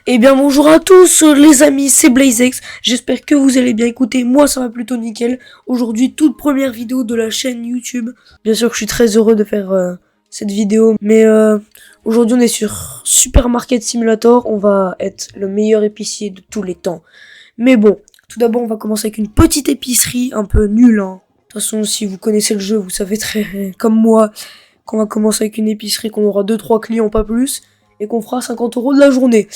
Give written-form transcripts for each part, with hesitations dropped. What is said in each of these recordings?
Eh bien bonjour à tous les amis, c'est BlazeX, j'espère que vous allez bien. Écoutez, moi ça va plutôt nickel. Aujourd'hui, toute première vidéo de la chaîne YouTube. Bien sûr que je suis très heureux de faire cette vidéo, mais aujourd'hui on est sur Supermarket Simulator. On va être le meilleur épicier de tous les temps. Mais bon, tout d'abord on va commencer avec une petite épicerie un peu nulle, hein. De toute façon, si vous connaissez le jeu, vous savez très comme moi qu'on va commencer avec une épicerie, qu'on aura 2-3 clients, pas plus, et qu'on fera 50 € de la journée.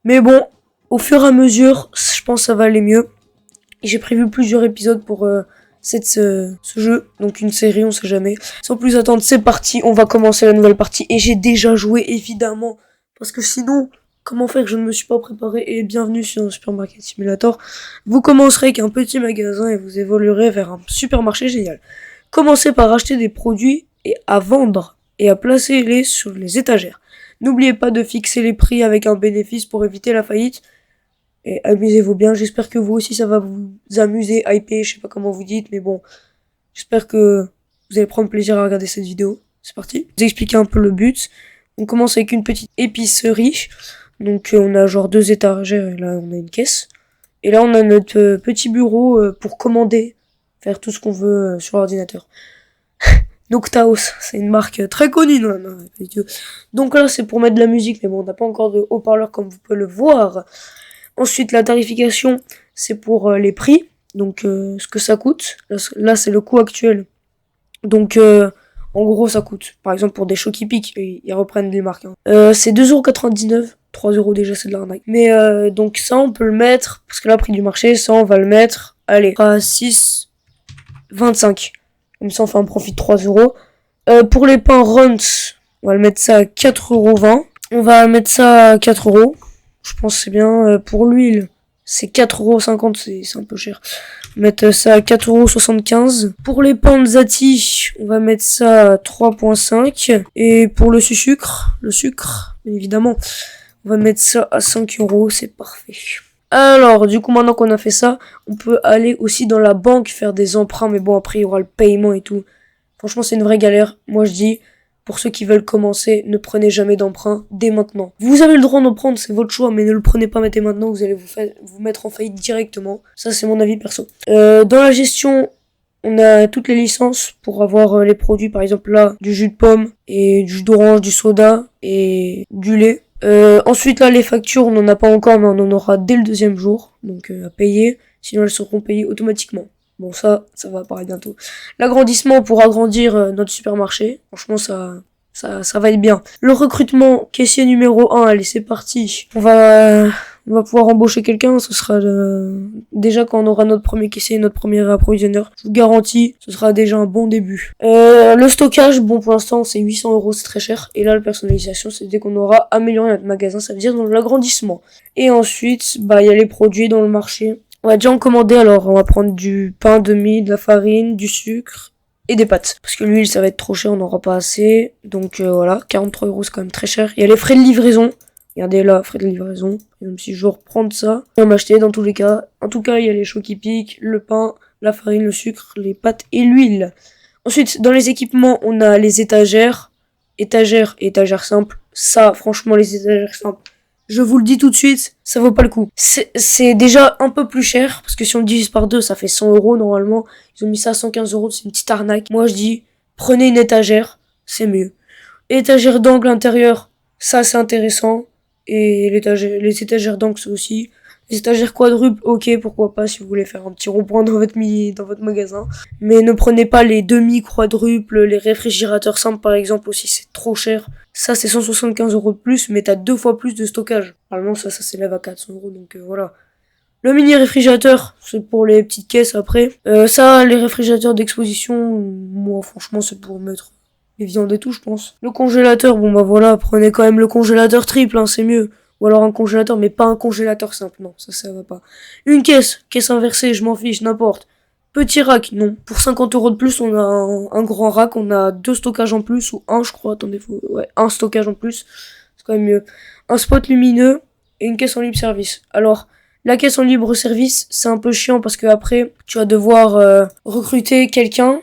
Mais bon, au fur et à mesure, je pense que ça va aller mieux. J'ai prévu plusieurs épisodes pour ce jeu, donc une série, on sait jamais. Sans plus attendre, c'est parti, on va commencer la nouvelle partie. Et j'ai déjà joué, évidemment, parce que sinon, comment faire que je ne me suis pas préparé. Et bienvenue sur un Supermarket Simulator. Vous commencerez avec un petit magasin et vous évoluerez vers un supermarché génial. Commencez par acheter des produits et à vendre et à placer les sur les étagères. N'oubliez pas de fixer les prix avec un bénéfice pour éviter la faillite. Et amusez-vous bien, j'espère que vous aussi ça va vous amuser, hyper, je sais pas comment vous dites, mais bon, j'espère que vous allez prendre plaisir à regarder cette vidéo. C'est parti. Je vais vous expliquer un peu le but. On commence avec une petite épicerie. Donc on a genre 2 étagères et là on a une caisse. Et là on a notre petit bureau pour commander, faire tout ce qu'on veut sur l'ordinateur. Noctaos, c'est une marque très connue. Non. Donc là, c'est pour mettre de la musique, mais bon, on n'a pas encore de haut-parleur comme vous pouvez le voir. Ensuite, la tarification, c'est pour les prix, donc ce que ça coûte. Là, c'est le coût actuel. Donc, en gros, ça coûte. Par exemple, pour des chocs qui piquent, ils reprennent les marques. Hein. C'est 2,99 €. 3 € déjà, c'est de l'arnaque. Mais donc ça, on peut le mettre, parce que là, prix du marché, ça, on va le mettre, allez, à 6,25 €. Comme ça, on fait un profit de 3 €. Pour les pains Runt, on va le mettre ça à 4,20 €. On va mettre ça à 4 €. Je pense que c'est bien. Pour l'huile, c'est 4,50 €. C'est un peu cher. On va mettre ça à 4,75 €. Pour les pains de Zati, on va mettre ça à 3,5 €. Et pour le sucre, bien évidemment, on va mettre ça à 5 €. C'est parfait. Alors, du coup, maintenant qu'on a fait ça, on peut aller aussi dans la banque faire des emprunts. Mais bon, après, il y aura le paiement et tout. Franchement, c'est une vraie galère. Moi, je dis, pour ceux qui veulent commencer, ne prenez jamais d'emprunt dès maintenant. Vous avez le droit d'en prendre, c'est votre choix, mais ne le prenez pas dès maintenant. Vous allez vous mettre en faillite directement. Ça, c'est mon avis perso. Dans la gestion, on a toutes les licences pour avoir les produits. Par exemple, là, du jus de pomme et du jus d'orange, du soda et du lait. Ensuite là les factures on n'en a pas encore mais on en aura dès le 2e jour, donc à payer, sinon elles seront payées automatiquement. Bon ça va apparaître bientôt. L'agrandissement pour agrandir notre supermarché, franchement ça va être bien. Le recrutement caissier numéro 1, allez c'est parti. On va pouvoir embaucher quelqu'un, ce sera déjà quand on aura notre premier caissier, notre premier approvisionneur. Je vous garantis, ce sera déjà un bon début. Le stockage, bon pour l'instant c'est 800 €, c'est très cher. Et là la personnalisation, c'est dès qu'on aura amélioré notre magasin, ça veut dire dans l'agrandissement. Et ensuite, il y a les produits dans le marché. On va déjà en commander, alors on va prendre du pain de mie, de la farine, du sucre et des pâtes. Parce que l'huile ça va être trop cher, on n'aura pas assez. Donc voilà, 43 € c'est quand même très cher. Il y a les frais de livraison. Regardez là, frais de livraison. Même si je veux reprendre ça, on va m'acheter dans tous les cas. En tout cas, il y a les chocs qui piquent, le pain, la farine, le sucre, les pâtes et l'huile. Ensuite, dans les équipements, on a les étagères. Étagères et étagères simples. Ça, franchement, les étagères simples, je vous le dis tout de suite, ça vaut pas le coup. C'est déjà un peu plus cher, parce que si on le divise par 2, ça fait 100 € normalement. Ils ont mis ça à 115 €, c'est une petite arnaque. Moi, je dis, prenez une étagère, c'est mieux. Étagère d'angle intérieur, ça c'est intéressant. Et les étagères d'angle aussi. Les étagères quadruples, ok, pourquoi pas si vous voulez faire un petit rond-point dans votre magasin. Mais ne prenez pas les demi-quadruples, les réfrigérateurs simples par exemple aussi, c'est trop cher. Ça c'est 175 € de plus, mais t'as 2 fois plus de stockage. Normalement ça s'élève à 400 €, donc voilà. Le mini réfrigérateur, c'est pour les petites caisses après. Ça, les réfrigérateurs d'exposition, moi franchement c'est pour mettre les viandes et tout, je pense. Le congélateur, bon voilà, prenez quand même le congélateur triple, hein, c'est mieux. Ou alors un congélateur, mais pas un congélateur simple, non, ça va pas. Une caisse inversée, je m'en fiche, n'importe. Petit rack, non. Pour 50 € de plus, on a un grand rack, on a 2 stockages en plus, ou un je crois, attendez, ouais, un stockage en plus, c'est quand même mieux. Un spot lumineux, et une caisse en libre service. Alors, la caisse en libre service, c'est un peu chiant, parce que après, tu vas devoir recruter quelqu'un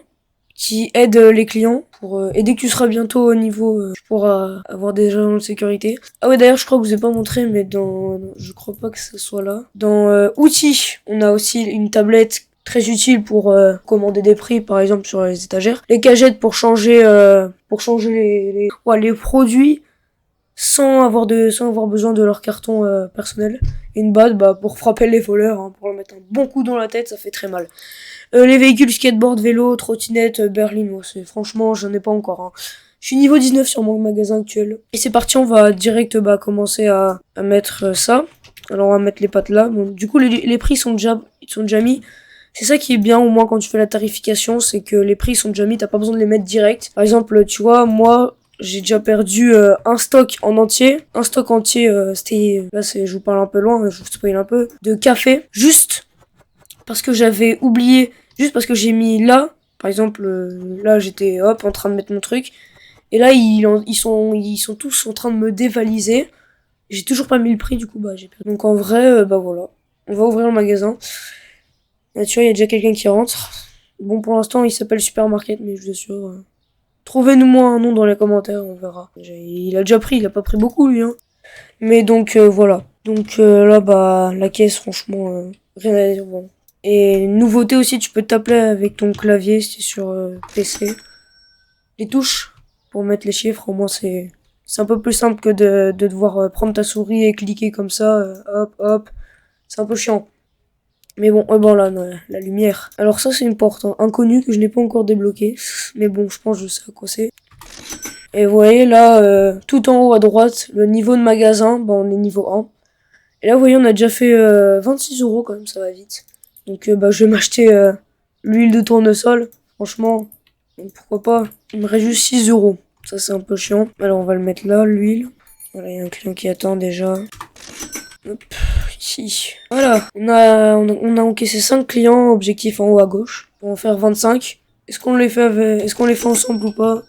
qui aide les clients. Et dès que tu seras bientôt au niveau, tu pourras avoir des agents de sécurité. Ah ouais, d'ailleurs, je crois que je vous ai pas montré, mais je crois pas que ce soit là. Dans outils, on a aussi une tablette très utile pour commander des prix, par exemple, sur les étagères. Les cagettes pour changer les produits sans avoir besoin de leur carton personnel. Et une batte, bah, pour frapper les voleurs, hein, pour leur mettre un bon coup dans la tête, ça fait très mal. Les véhicules skateboard, vélo, trottinette, berline, moi, franchement, j'en ai pas encore. Hein. Je suis niveau 19 sur mon magasin actuel. Et c'est parti, on va direct commencer à mettre ça. Alors on va mettre les pattes là. Bon, du coup, les prix sont déjà mis. C'est ça qui est bien, au moins, quand tu fais la tarification, c'est que les prix sont déjà mis, t'as pas besoin de les mettre direct. Par exemple, tu vois, moi, j'ai déjà perdu un stock entier, c'était, là je vous parle un peu loin, je vous spoil un peu, de café, juste parce que j'avais oublié, juste parce que j'ai mis là, par exemple, là j'étais hop en train de mettre mon truc, et là ils sont tous en train de me dévaliser, j'ai toujours pas mis le prix, du coup bah j'ai perdu. Donc en vrai, bah voilà, on va ouvrir le magasin, là tu vois il y a déjà quelqu'un qui rentre, bon pour l'instant il s'appelle Supermarket, mais je vous assure... Trouvez-nous-moi un nom dans les commentaires, on verra. Il a déjà pris, il a pas pris beaucoup lui, hein. Mais donc voilà. Donc là bah la caisse franchement rien à dire bon. Et nouveauté aussi, tu peux t'appeler avec ton clavier si c'est sur PC. Les touches pour mettre les chiffres, au moins c'est un peu plus simple que de devoir prendre ta souris et cliquer comme ça, hop hop. C'est un peu chiant. Mais bon, bon là, la lumière. Alors ça c'est une porte inconnue que je n'ai pas encore débloquée. Mais bon, je pense que je sais à quoi c'est. Et vous voyez là, tout en haut à droite, le niveau de magasin, bah on est niveau 1. Et là vous voyez on a déjà fait 26 € quand même, ça va vite. Donc bah je vais m'acheter l'huile de tournesol. Franchement, pourquoi pas. Il me reste juste 6 €. Ça c'est un peu chiant. Alors on va le mettre là, l'huile. Voilà, il y a un client qui attend déjà. Hop, ici. Voilà, on a encaissé 5 clients, objectif en haut à gauche. On va en faire 25. Est-ce qu'on les fait ensemble ou pas?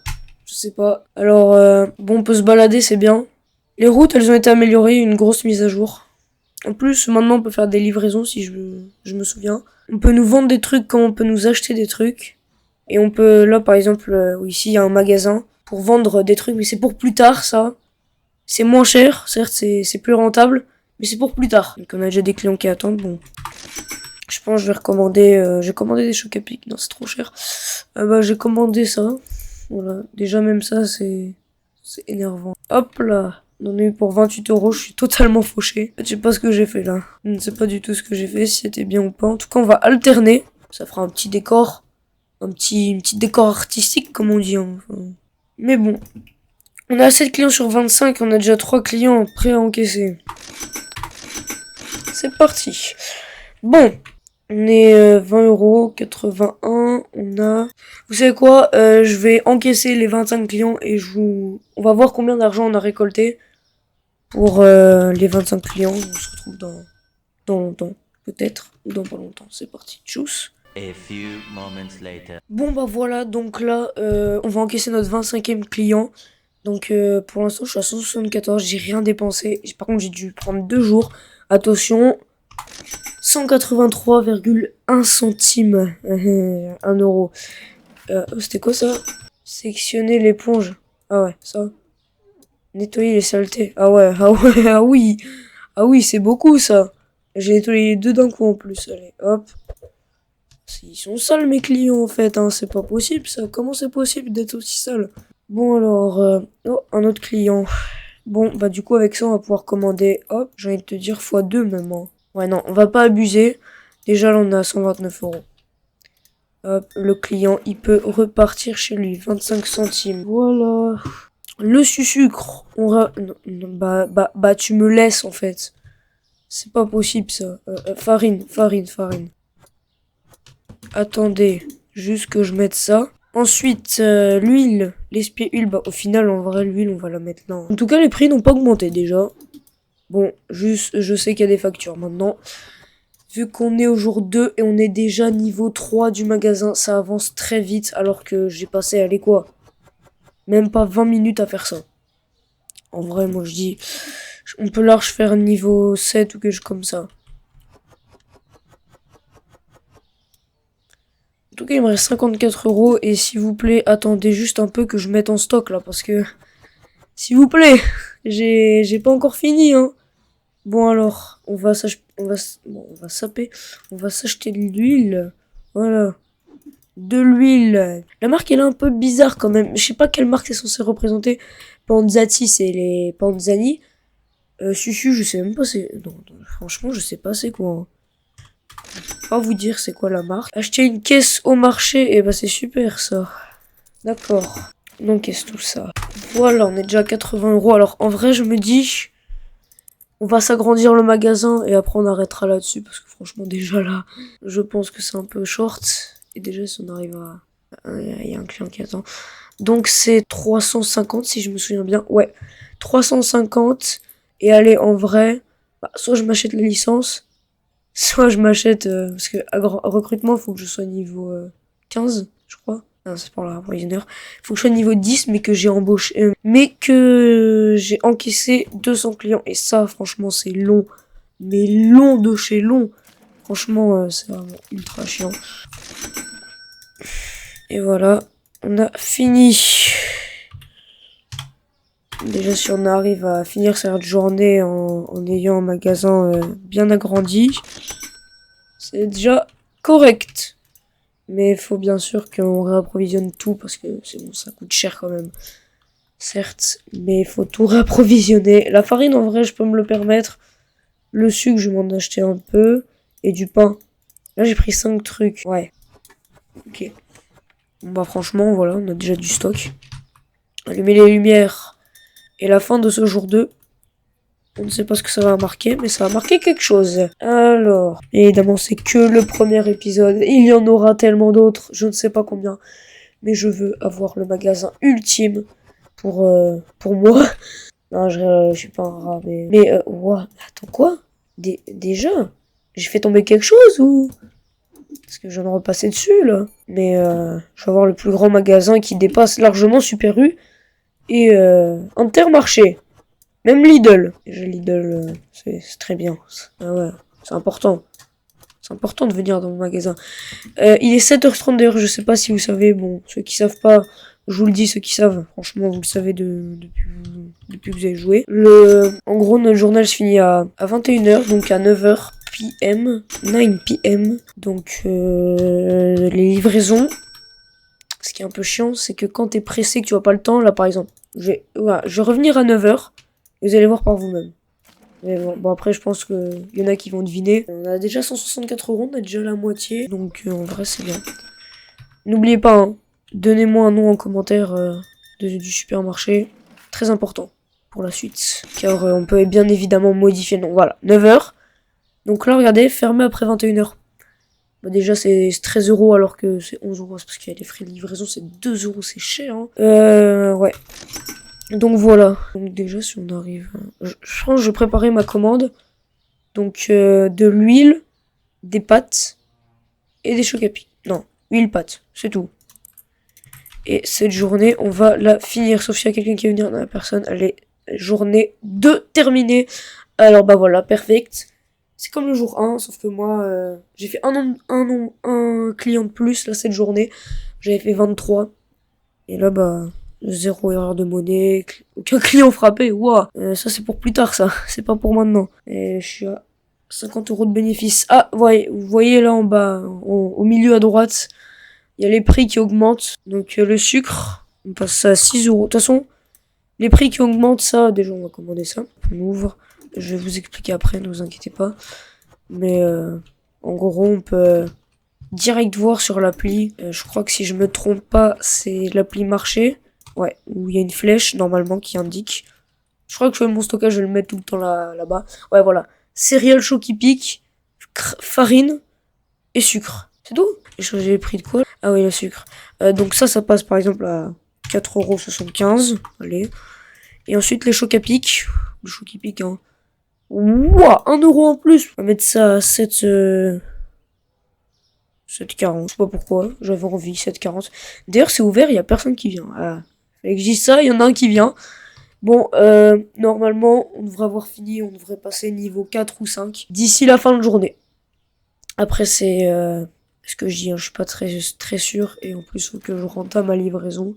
Je sais pas. Alors, bon, on peut se balader, c'est bien. Les routes, elles ont été améliorées, une grosse mise à jour. En plus, maintenant, on peut faire des livraisons, si je me souviens. On peut nous vendre des trucs comme on peut nous acheter des trucs. Et on peut, là, par exemple, ici, il y a un magasin pour vendre des trucs, mais c'est pour plus tard, ça. C'est moins cher, certes, c'est plus rentable. Mais c'est pour plus tard. Donc on a déjà des clients qui attendent. Bon. Je pense que je vais recommander... j'ai commandé des chocs à pic. Non, c'est trop cher. Bah j'ai commandé ça. Voilà. Déjà même ça, c'est énervant. Hop là. On en a eu pour 28 €. Je suis totalement fauché. Je sais pas ce que j'ai fait là. Je ne sais pas du tout ce que j'ai fait. Si c'était bien ou pas. En tout cas, on va alterner. Ça fera un petit décor. Un petit décor artistique, comme on dit. Hein. Enfin. Mais bon. On a 7 clients sur 25. On a déjà 3 clients prêts à encaisser. C'est parti. Bon, on est 20 €, 81. On a... Vous savez quoi, je vais encaisser les 25 clients et on va voir combien d'argent on a récolté pour les 25 clients. On se retrouve dans longtemps, peut-être, ou dans pas longtemps. C'est parti, tchuss. A few moments later. Bon bah voilà, donc là, on va encaisser notre 25e client. Donc pour l'instant, je suis à 174, j'ai rien dépensé. Par contre, j'ai dû prendre 2 jours. Attention, 183,1 centimes. 1 €. C'était quoi ça? Sectionner l'éponge. Ah ouais, ça. Nettoyer les saletés. Ah ouais, ah ouais, ah oui. Ah oui, c'est beaucoup ça. J'ai nettoyé les deux d'un coup en plus. Allez, hop. Ils sont sales mes clients en fait, hein. C'est pas possible ça. Comment c'est possible d'être aussi sale? Bon alors, oh, un autre client. Bon, bah du coup avec ça on va pouvoir commander, hop, j'ai envie de te dire x2 même. Hein. Ouais non, on va pas abuser. Déjà là on a 129 €. Hop, le client il peut repartir chez lui, 25 centimes. Voilà. Le sucre, bah tu me laisses en fait. C'est pas possible ça. Farine. Attendez, juste que je mette ça. Ensuite, l'huile, l'esprit-huile, bah au final, en vrai, l'huile, on va la mettre là. En tout cas, les prix n'ont pas augmenté déjà. Bon, juste, je sais qu'il y a des factures maintenant. Vu qu'on est au jour 2 et on est déjà niveau 3 du magasin, ça avance très vite alors que j'ai passé, allez quoi, même pas 20 minutes à faire ça. En vrai, moi je dis, on peut large faire niveau 7 ou quelque chose comme ça. tout cas, il me reste 54 €. Et s'il vous plaît, attendez juste un peu que je mette en stock là. Parce que, s'il vous plaît, j'ai pas encore fini. Hein. Bon alors, on va saper. On va s'acheter de l'huile. Voilà. De l'huile. La marque, elle est un peu bizarre quand même. Je sais pas quelle marque c'est censé représenter. Panzati, c'est les Panzani. Susu, je sais même pas c'est... Non, franchement, je sais pas c'est quoi. Hein. Je peux pas vous dire c'est quoi la marque. Acheter une caisse au marché, et bah c'est super ça. D'accord. Donc qu'est-ce tout ça. Voilà, on est déjà à 80 €. Alors en vrai, je me dis, on va s'agrandir le magasin et après on arrêtera là-dessus parce que franchement déjà là, je pense que c'est un peu short. Et déjà si on arrive à... Il y a un client qui attend. Donc c'est 350 si je me souviens bien. Ouais, 350. Et allez, en vrai, bah, soit je m'achète la licence, soit je m'achète... parce que à recrutement, il faut que je sois niveau 15, je crois. Non, c'est pour l'approvisionneur. Il faut que je sois niveau 10, mais que j'ai embauché... mais que j'ai encaissé 200 clients. Et ça, franchement, c'est long. Mais long de chez long. Franchement, c'est vraiment ultra chiant. Et voilà, on a fini. Déjà, si on arrive à finir cette journée en ayant un magasin bien agrandi, c'est déjà correct. Mais il faut bien sûr qu'on réapprovisionne tout parce que c'est bon, ça coûte cher quand même. Certes, mais il faut tout réapprovisionner. La farine, en vrai, je peux me le permettre. Le sucre, je vais m'en acheter un peu. Et du pain. Là, j'ai pris 5 trucs. Ouais. Ok. Bon, bah franchement, voilà, on a déjà du stock. Allumer les lumières. Et la fin de ce jour 2, on ne sait pas ce que ça va marquer, mais ça va marquer quelque chose. Alors, évidemment, c'est que le premier épisode. Il y en aura tellement d'autres, je ne sais pas combien. Mais je veux avoir le magasin ultime pour moi. Non, je suis pas un rat, mais... wow, attends, quoi déjà j'ai fait tomber quelque chose ou... Parce que je viens de repasser dessus, là. Mais je vais avoir le plus grand magasin qui dépasse largement Super U. Et Intermarché. Même Lidl. Déjà Lidl, c'est très bien. Ah ouais, c'est important. C'est important de venir dans mon magasin. Il est 7h30 d'ailleurs, je sais pas si vous savez. Bon, ceux qui savent pas, je vous le dis, ceux qui savent, franchement, vous le savez depuis que vous avez joué. En gros, notre journal se finit à 21h, donc à 9h PM. 9 PM. Donc, les livraisons. Ce qui est un peu chiant, c'est que quand t'es pressé, que tu as pas le temps, là par exemple, je vais revenir à 9h, et vous allez voir par vous-même. Mais bon, après, je pense qu'il y en a qui vont deviner. On a déjà 164 €, on a déjà la moitié, donc en vrai, c'est bien. N'oubliez pas, hein, donnez-moi un nom en commentaire du supermarché, très important pour la suite, car on peut bien évidemment modifier le nom. Voilà, 9h. Donc là, regardez, fermé après 21h. Bah déjà c'est 13 € alors que c'est 11 €, c'est parce qu'il y a les frais de livraison, c'est 2 €, c'est cher. Hein. Ouais. Donc voilà. Donc déjà si on arrive... Je pense que je vais préparer ma commande. Donc de l'huile, des pâtes et des chocs à pic. Non, huile, pâtes, c'est tout. Et cette journée, on va la finir. Sauf s'il y a quelqu'un qui va venir. Non, la personne, allez, journée 2 terminée. Alors bah voilà, perfect. C'est comme le jour 1, sauf que moi, j'ai fait un client de plus, là, cette journée. J'avais fait 23. Et là, bah, 0 erreur de monnaie, aucun client frappé, waouh. Ça, c'est pour plus tard, ça. C'est pas pour maintenant. Et je suis à 50 € de bénéfice. Ah, ouais, vous voyez là en bas, au milieu à droite, il y a les prix qui augmentent. Donc, le sucre, on passe ça à 6 €. De toute façon, les prix qui augmentent, ça, déjà, on va commander ça. On ouvre. Je vais vous expliquer après, ne vous inquiétez pas. Mais en gros, on peut direct voir sur l'appli. Je crois que si je me trompe pas, c'est l'appli marché. Ouais, où il y a une flèche normalement qui indique. Je crois que mon stockage, je vais le mettre tout le temps là-bas. Ouais, voilà. Céréales chaud qui piquent, farine et sucre. C'est tout. J'ai changé les prix de quoi? Ah oui, le sucre. Donc ça passe par exemple à 4,75 €. Allez. Et ensuite, les chocs à pic. Le choc qui pique, hein. Wouah, 1 € en plus. On va mettre ça à 7,40. Je sais pas pourquoi. J'avais envie, 7,40. D'ailleurs, c'est ouvert, il y a personne qui vient. Ah. Fallait que je dise ça, il y en a un qui vient. Bon, normalement, on devrait avoir fini. On devrait passer niveau 4 ou 5 d'ici la fin de journée. Après, c'est ce que je dis, hein, je suis pas très sûr. Et en plus, faut que je rentame ma livraison.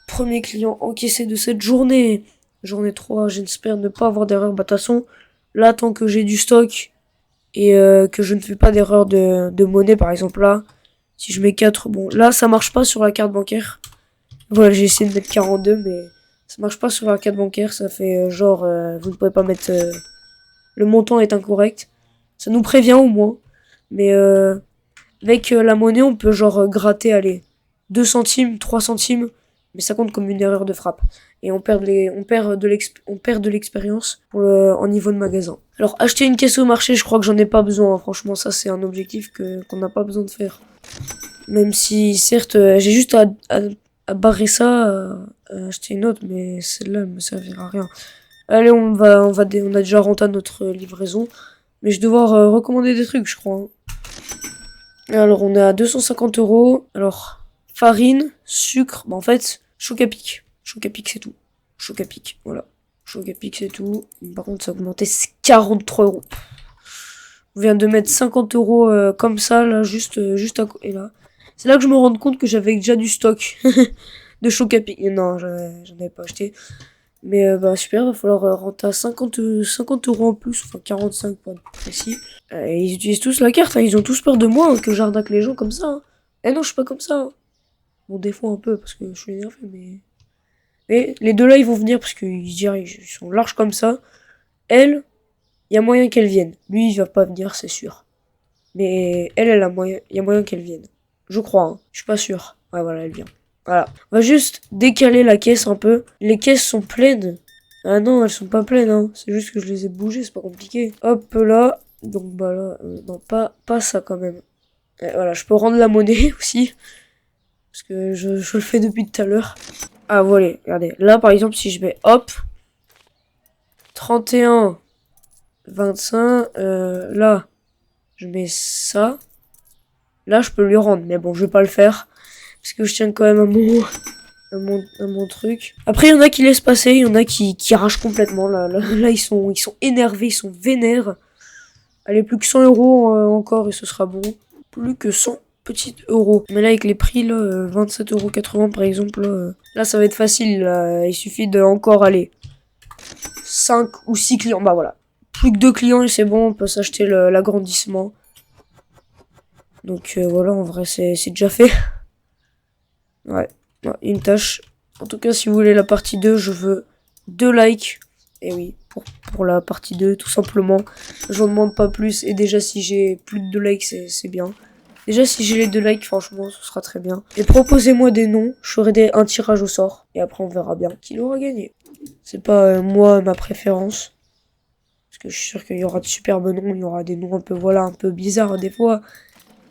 Premier client encaissé de cette journée. Journée 3, j'espère ne pas avoir d'erreur. Bah, de toute façon, là, tant que j'ai du stock et que je ne fais pas d'erreur de monnaie, par exemple là, si je mets 4, bon, là, ça marche pas sur la carte bancaire. Voilà, j'ai essayé de mettre 42, mais ça marche pas sur la carte bancaire. Ça fait genre, vous ne pouvez pas mettre... le montant est incorrect. Ça nous prévient au moins. Mais avec la monnaie, on peut genre gratter, allez, 2 centimes, 3 centimes. Mais ça compte comme une erreur de frappe. Et on perd de l'expérience en niveau de magasin. Alors, acheter une caisse au marché, je crois que j'en ai pas besoin. Hein. Franchement, ça, c'est un objectif qu'on n'a pas besoin de faire. Même si, certes, j'ai juste à barrer ça, à acheter une autre, mais celle-là, elle me servira à rien. Allez, on a déjà rentré notre livraison. Mais je vais devoir recommander des trucs, je crois. Hein. Alors, on est à 250 €. Alors, farine, sucre, bah en fait, choc à pic. Choc à pic, c'est tout. Choc à pic, voilà. Choc à pic, c'est tout. Par contre, ça a augmenté, c'est 43 €. On vient de mettre 50 € comme ça, là, juste à côté, là. C'est là que je me rends compte que j'avais déjà du stock de choc à pic. Non, j'en avais pas acheté. Mais bah super, va falloir rentrer à 50 € en plus, enfin 45 pour être précis. Ils utilisent tous la carte, hein, ils ont tous peur de moi, hein, que j'arnaque les gens comme ça. Hein. Eh non, je suis pas comme ça. Hein. Bon, des fois un peu, parce que je suis énervé, mais... Mais les deux là, ils vont venir, parce qu'ils sont larges comme ça. Elle, il y a moyen qu'elle vienne. Lui, il va pas venir, c'est sûr. Mais elle a moyen, il y a moyen qu'elle vienne. Je crois, hein. Je suis pas sûr. Ouais, voilà, elle vient. Voilà. On va juste décaler la caisse un peu. Les caisses sont pleines. Ah non, elles sont pas pleines, hein. C'est juste que je les ai bougées, c'est pas compliqué. Hop là. Donc bah là, non, pas ça quand même. Et voilà, je peux rendre la monnaie aussi. Parce que je le fais depuis tout à l'heure. Ah voilà, regardez. Là par exemple, si je mets hop. 31, 25, là, je mets ça. Là, je peux lui rendre. Mais bon, je vais pas le faire. Parce que je tiens quand même à mon truc. Après, il y en a qui laissent passer, il y en a qui arrachent complètement. Là, ils sont énervés, ils sont vénères. Allez, plus que 100 € encore et ce sera bon. Plus que 100 petits euros. Mais là, avec les prix, là, 27,80 € par exemple, là, ça va être facile. Là. Il suffit de encore aller 5 ou 6 clients. Bah voilà. Plus que 2 clients et c'est bon, on peut s'acheter l'agrandissement. Donc voilà, en vrai, c'est déjà fait. Ouais, une tâche. En tout cas, si vous voulez la partie 2, je veux 2 likes. Et oui, pour la partie 2, tout simplement. Je n'en demande pas plus. Et déjà, si j'ai plus de 2 likes, c'est bien. Déjà, si j'ai les 2 likes, franchement, ce sera très bien. Et proposez-moi des noms. Je ferai un tirage au sort. Et après, on verra bien qui l'aura gagné. C'est pas, moi, ma préférence. Parce que je suis sûr qu'il y aura de superbes noms. Il y aura des noms un peu bizarres des fois.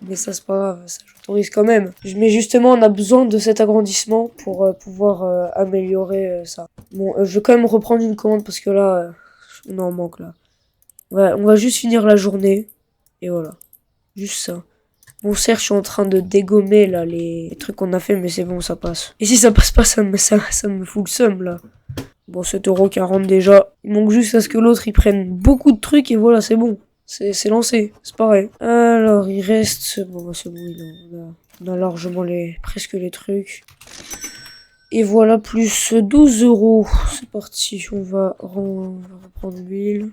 Mais ça, c'est pas grave, ça j'autorise quand même. Mais justement, on a besoin de cet agrandissement pour pouvoir améliorer ça. Bon, je vais quand même reprendre une commande parce que là, on en manque là. Ouais, on va juste finir la journée. Et voilà. Juste ça. Bon, certes, je suis en train de dégommer là les trucs qu'on a fait, mais c'est bon, ça passe. Et si ça passe pas, ça me fout le seum là. Bon, 7,40 € déjà. Il manque juste à ce que l'autre il prenne beaucoup de trucs et voilà, c'est bon. C'est lancé, c'est pareil. Alors, il reste... Bon, bah, c'est bon, on a largement presque les trucs. Et voilà, plus 12 €. C'est parti, on va reprendre l'huile.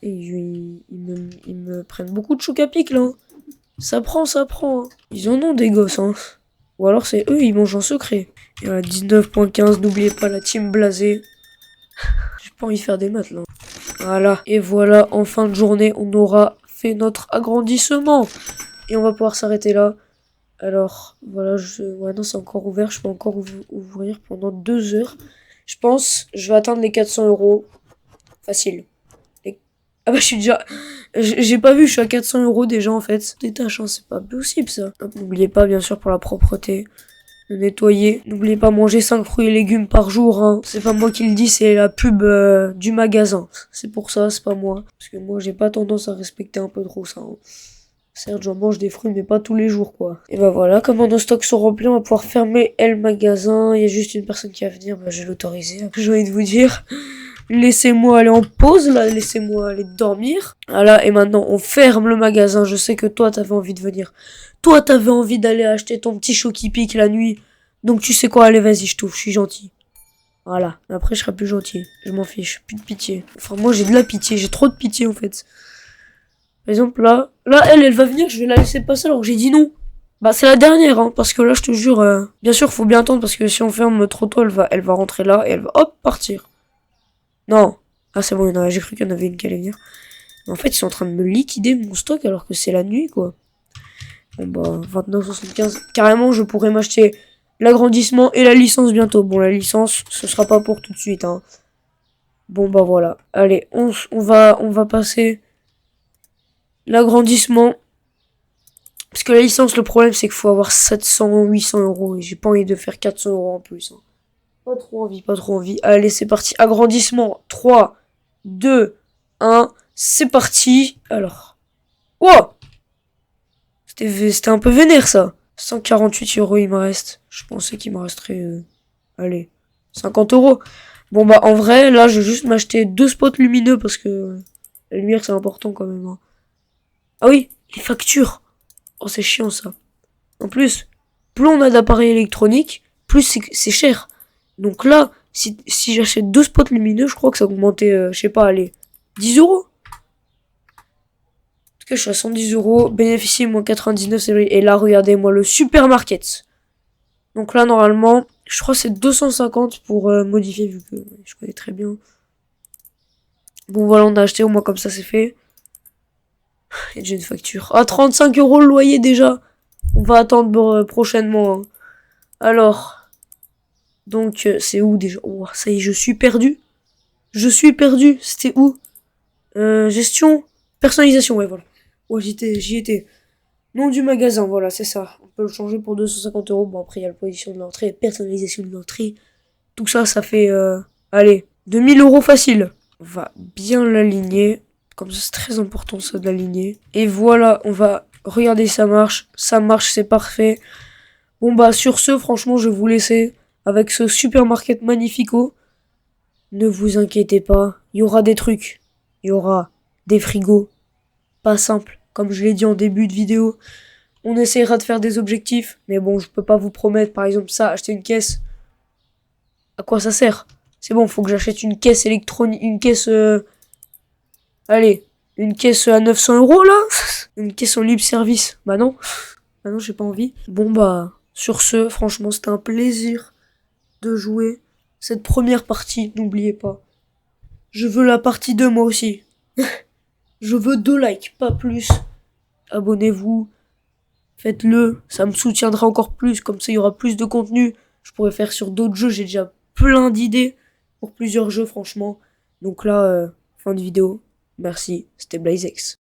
Et ils me prennent beaucoup de choc à pic, là. Ça prend. Hein. Ils en ont des gosses, hein. Ou alors, c'est eux, ils mangent en secret. Et voilà, 19,15, n'oubliez pas la team blasée. J'ai pas envie de faire des maths, là. Voilà, et voilà, en fin de journée, on aura fait notre agrandissement. Et on va pouvoir s'arrêter là. Alors, voilà, ouais, non, c'est encore ouvert. Je peux encore ouvrir pendant 2 heures. Je pense, je vais atteindre les 400 €. Facile. Ah bah, je suis déjà... J'ai pas vu, je suis à 400 € déjà, en fait. Des tâches, hein, c'est pas possible, ça. N'oubliez pas, bien sûr, pour la propreté. De nettoyer. N'oubliez pas manger 5 fruits et légumes par jour, hein. C'est pas moi qui le dis, c'est la pub du magasin. C'est pour ça, c'est pas moi. Parce que moi, j'ai pas tendance à respecter un peu trop ça, hein. Certes, j'en mange des fruits, mais pas tous les jours, quoi. Et bah voilà, comme nos stocks sont remplis, on va pouvoir fermer le magasin. Il y a juste une personne qui va venir, bah, je vais l'autoriser, j'ai envie de vous dire. laissez-moi aller en pause, là, laissez-moi aller dormir. Voilà, et maintenant, on ferme le magasin. Je sais que toi, t'avais envie de venir. Toi, t'avais envie d'aller acheter ton petit chaud qui pique la nuit. Donc, tu sais quoi, allez, vas-y, je t'ouvre, je suis gentil. Voilà, après, je serai plus gentil. Je m'en fiche, plus de pitié. Enfin, moi, j'ai de la pitié, j'ai trop de pitié, en fait. Par exemple, là, elle va venir, je vais la laisser passer alors que j'ai dit non. Bah, c'est la dernière, hein, parce que là, je te jure, bien sûr, faut bien attendre, parce que si on ferme trop tôt, elle va rentrer là, et elle va, hop, partir. Non. Ah, c'est bon, j'ai cru qu'il y en avait une qui allait venir. Mais en fait, ils sont en train de me liquider mon stock, alors que c'est la nuit, quoi. Bon, bah, 29,75. Carrément, je pourrais m'acheter l'agrandissement et la licence bientôt. Bon, la licence, ce sera pas pour tout de suite, hein. Bon, bah, voilà. Allez, on va passer l'agrandissement. Parce que la licence, le problème, c'est qu'il faut avoir 700, 800 euros. Et j'ai pas envie de faire 400 euros en plus. Hein. Pas trop envie, pas trop envie. Allez, c'est parti. Agrandissement. 3, 2, 1. C'est parti. Alors. Wow! C'était un peu vénère, ça. 148 euros, il me reste. Je pensais qu'il me resterait... allez, 50 euros. Bon, bah, en vrai, là, je vais juste m'acheter 2 spots lumineux parce que... la lumière, c'est important quand même. Hein. Ah oui, les factures. Oh, c'est chiant, ça. En plus, plus on a d'appareils électroniques, plus c'est cher. Donc là, si j'achète 2 spots lumineux, je crois que ça augmentait, je sais pas, allez, 10 euros. En tout cas, je suis à 110 euros. Bénéficier, moins 99, c'est vrai. Et là, regardez-moi le supermarket. Donc là, normalement, je crois que c'est 250 pour modifier, vu que je connais très bien. Bon, voilà, on a acheté, au moins comme ça, c'est fait. Et j'ai une facture. Ah, 35 euros le loyer déjà. On va attendre prochainement. Hein. Alors, donc, c'est où déjà? Oh, ça y est, je suis perdu. Je suis perdu. C'était où? Gestion, personnalisation, ouais, voilà. Ouais, j'y étais. Nom du magasin, voilà, c'est ça. On peut le changer pour 250 euros. Bon, après, il y a la position de l'entrée, personnalisation de l'entrée. Tout ça, ça fait, allez, 2000 euros facile. On va bien l'aligner. Comme ça, c'est très important, ça, de l'aligner. Et voilà, on va regarder, ça marche. Ça marche, c'est parfait. Bon, bah, sur ce, franchement, je vais vous laisser avec ce supermarket magnifico. Ne vous inquiétez pas, il y aura des trucs. Il y aura des frigos. Pas simples, comme je l'ai dit en début de vidéo. On essaiera de faire des objectifs. Mais bon, je peux pas vous promettre, par exemple, ça, acheter une caisse. À quoi ça sert? C'est bon, faut que j'achète une caisse électronique, une caisse... allez, une caisse à 900 euros, là. Une caisse en libre service. Bah non. Bah non, j'ai pas envie. Bon, bah, sur ce, franchement, c'était un plaisir de jouer cette première partie. N'oubliez pas. Je veux la partie 2, moi aussi. Je veux 2 likes, pas plus. Abonnez-vous. Faites-le. Ça me soutiendra encore plus. Comme ça, il y aura plus de contenu. Je pourrais faire sur d'autres jeux. J'ai déjà plein d'idées pour plusieurs jeux, franchement. Donc là, fin de vidéo. Merci. C'était BlazeX.